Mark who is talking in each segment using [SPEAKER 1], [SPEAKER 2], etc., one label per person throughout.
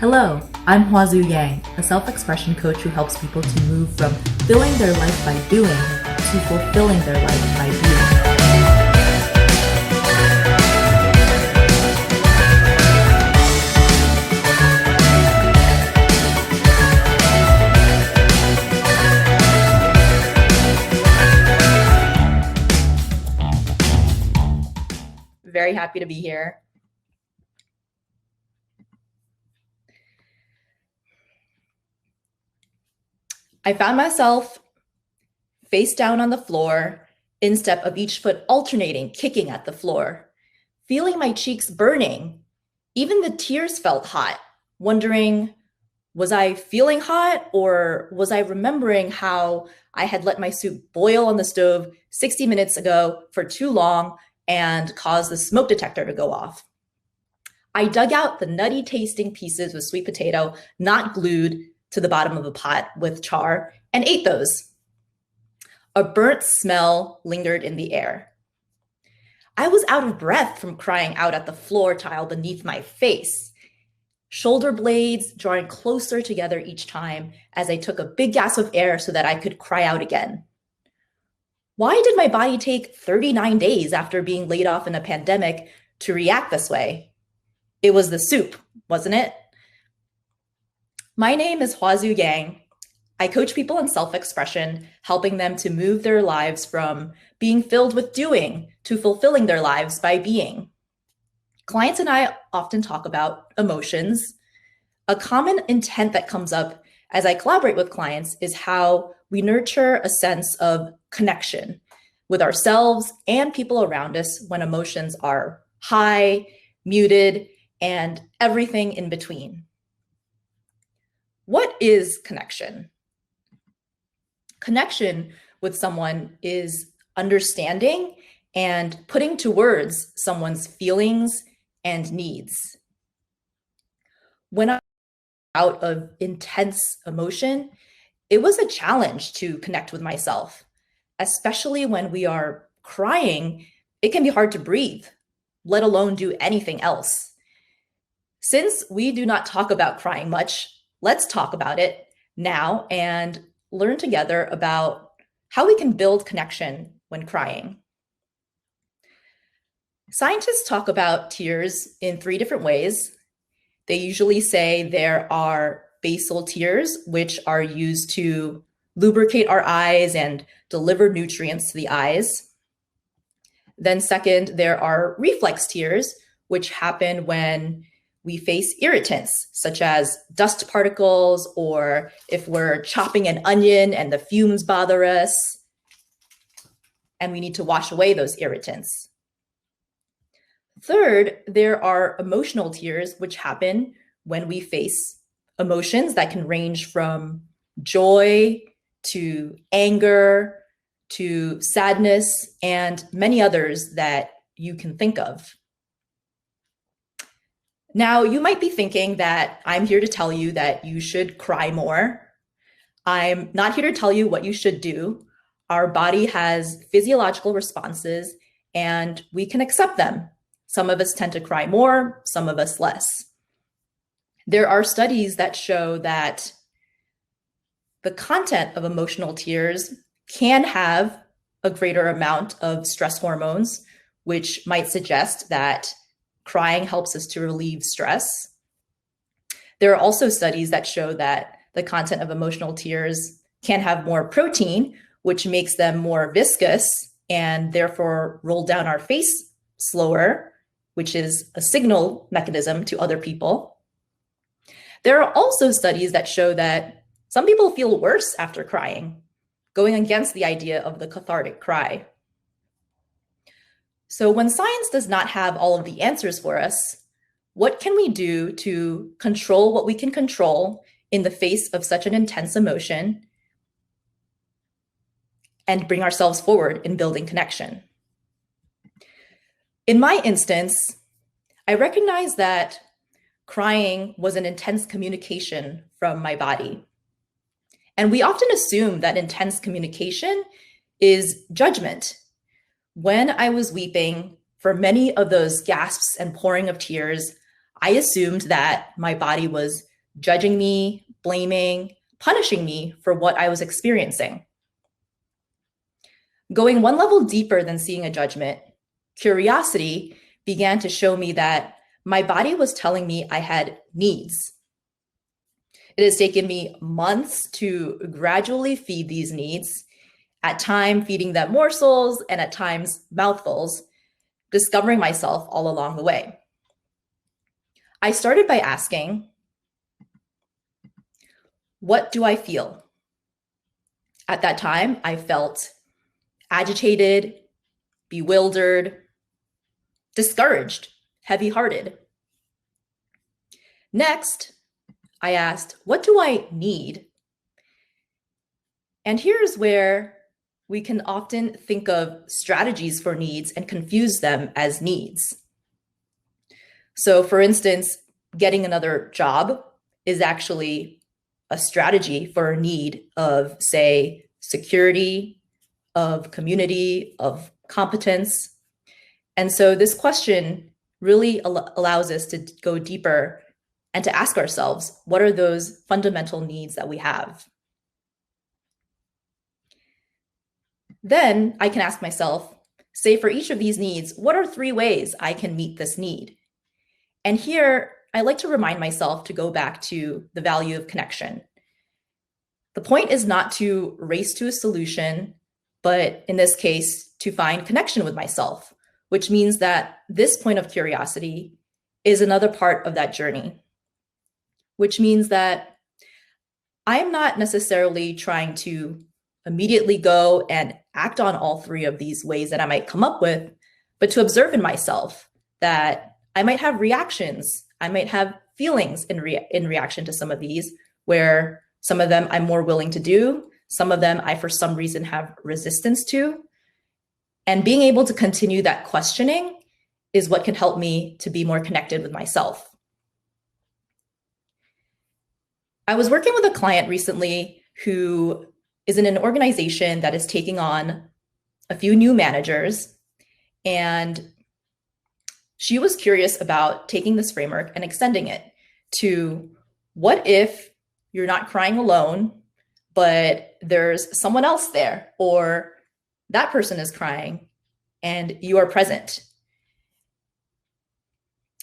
[SPEAKER 1] Hello, I'm Huazu Yang, a self-expression coach who helps people to move from filling their life by doing to fulfilling their life by being. Very happy to be here. I found myself face down on the floor, instep of each foot alternating, kicking at the floor, feeling my cheeks burning. Even the tears felt hot, wondering, was I feeling hot or was I remembering how I had let my soup boil on the stove 60 minutes ago for too long and caused the smoke detector to go off? I dug out the nutty tasting pieces with sweet potato, not glued to the bottom of a pot with char, and ate those. A burnt smell lingered in the air. I was out of breath from crying out at the floor tile beneath my face, shoulder blades drawing closer together each time as I took a big gasp of air so that I could cry out again. Why did my body take 39 days after being laid off in a pandemic to react this way? It was the soup, wasn't it? My name is Huazu Yang. I coach people in self-expression, helping them to move their lives from being filled with doing to fulfilling their lives by being. Clients and I often talk about emotions. A common intent that comes up as I collaborate with clients is how we nurture a sense of connection with ourselves and people around us when emotions are high, muted, and everything in between. What is connection? Connection with someone is understanding and putting to words someone's feelings and needs. When I'm out of intense emotion, it was a challenge to connect with myself, especially when we are crying. It can be hard to breathe, let alone do anything else. Since we do not talk about crying much, let's talk about it now and learn together about how we can build connection when crying. Scientists talk about tears in 3 different ways. They usually say there are basal tears, which are used to lubricate our eyes and deliver nutrients to the eyes. Then second, there are reflex tears, which happen when we face irritants, such as dust particles, or if we're chopping an onion and the fumes bother us, and we need to wash away those irritants. Third, there are emotional tears, which happen when we face emotions that can range from joy to anger to sadness and many others that you can think of. Now, you might be thinking that I'm here to tell you that you should cry more. I'm not here to tell you what you should do. Our body has physiological responses and we can accept them. Some of us tend to cry more, some of us less. There are studies that show that the content of emotional tears can have a greater amount of stress hormones, which might suggest that crying helps us to relieve stress. There are also studies that show that the content of emotional tears can have more protein, which makes them more viscous and therefore roll down our face slower, which is a signal mechanism to other people. There are also studies that show that some people feel worse after crying, going against the idea of the cathartic cry. So when science does not have all of the answers for us, what can we do to control what we can control in the face of such an intense emotion and bring ourselves forward in building connection? In my instance, I recognized that crying was an intense communication from my body. And we often assume that intense communication is judgment. When I was weeping, for many of those gasps and pouring of tears, I assumed that my body was judging me, blaming, punishing me for what I was experiencing. Going one level deeper than seeing a judgment, curiosity began to show me that my body was telling me I had needs. It has taken me months to gradually feed these needs, at times feeding them morsels and at times mouthfuls, discovering myself all along the way. I started by asking, what do I feel? At that time, I felt agitated, bewildered, discouraged, heavy-hearted. Next, I asked, what do I need? And here's where we can often think of strategies for needs and confuse them as needs. So for instance, getting another job is actually a strategy for a need of, say, security, of community, of competence. And so this question really allows us to go deeper and to ask ourselves, what are those fundamental needs that we have? Then I can ask myself, say for each of these needs, what are 3 ways I can meet this need? And here, I like to remind myself to go back to the value of connection. The point is not to race to a solution, but in this case, to find connection with myself, which means that this point of curiosity is another part of that journey, which means that I am not necessarily trying to immediately go and act on all 3 of these ways that I might come up with, but to observe in myself that I might have reactions, I might have feelings in reaction to some of these, where some of them I'm more willing to do, some of them I for some reason have resistance to. And being able to continue that questioning is what can help me to be more connected with myself. I was working with a client recently who is in an organization that is taking on a few new managers, and she was curious about taking this framework and extending it to what if you're not crying alone, but there's someone else there, or that person is crying and you are present.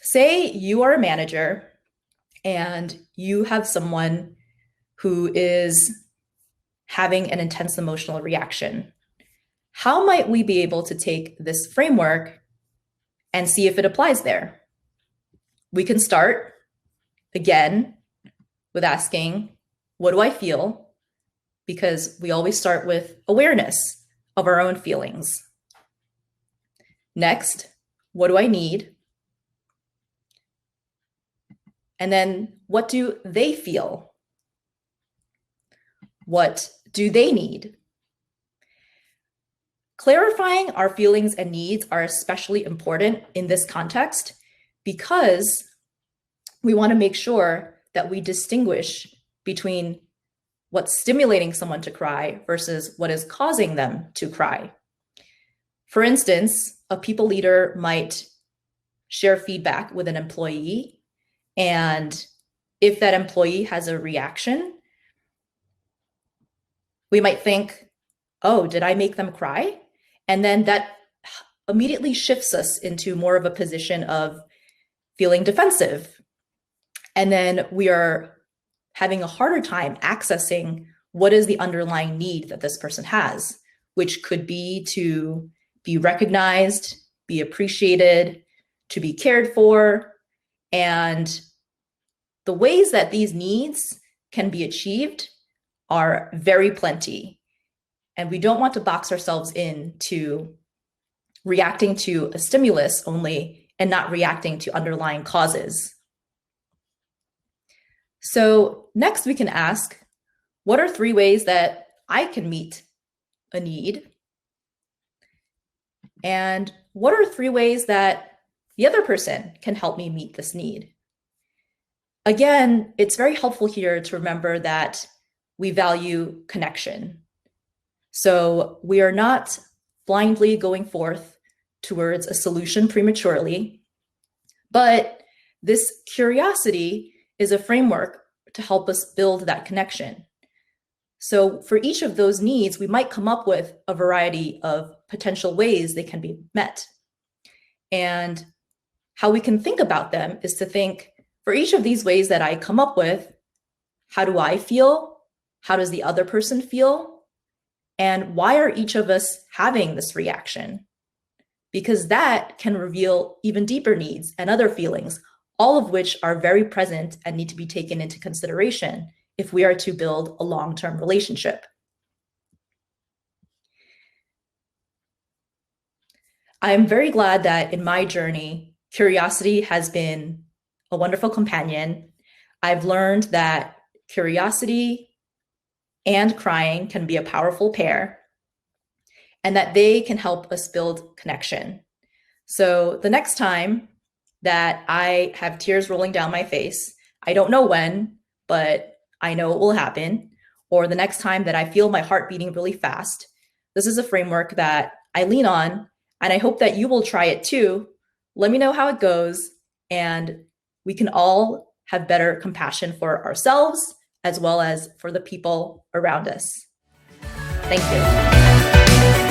[SPEAKER 1] Say you are a manager and you have someone who is having an intense emotional reaction. How might we be able to take this framework and see if it applies there? We can start, again, with asking, what do I feel? Because we always start with awareness of our own feelings. Next, what do I need? And then what do they feel? What do they need? Clarifying our feelings and needs are especially important in this context because we want to make sure that we distinguish between what's stimulating someone to cry versus what is causing them to cry. For instance, a people leader might share feedback with an employee, and if that employee has a reaction, we might think, oh, did I make them cry? And then that immediately shifts us into more of a position of feeling defensive. And then we are having a harder time accessing what is the underlying need that this person has, which could be to be recognized, be appreciated, to be cared for. And the ways that these needs can be achieved are very plenty. And we don't want to box ourselves into reacting to a stimulus only and not reacting to underlying causes. So next we can ask, what are 3 ways that I can meet a need? And what are 3 ways that the other person can help me meet this need? Again, it's very helpful here to remember that we value connection. So we are not blindly going forth towards a solution prematurely, but this curiosity is a framework to help us build that connection. So for each of those needs, we might come up with a variety of potential ways they can be met. And how we can think about them is to think, for each of these ways that I come up with, how do I feel? How does the other person feel? And why are each of us having this reaction? Because that can reveal even deeper needs and other feelings, all of which are very present and need to be taken into consideration if we are to build a long-term relationship. I am very glad that in my journey, curiosity has been a wonderful companion. I've learned that curiosity and crying can be a powerful pair, and that they can help us build connection. So the next time that I have tears rolling down my face, I don't know when, but I know it will happen, or the next time that I feel my heart beating really fast, this is a framework that I lean on, and I hope that you will try it too. Let me know how it goes, and we can all have better compassion for ourselves as well as for the people around us. Thank you.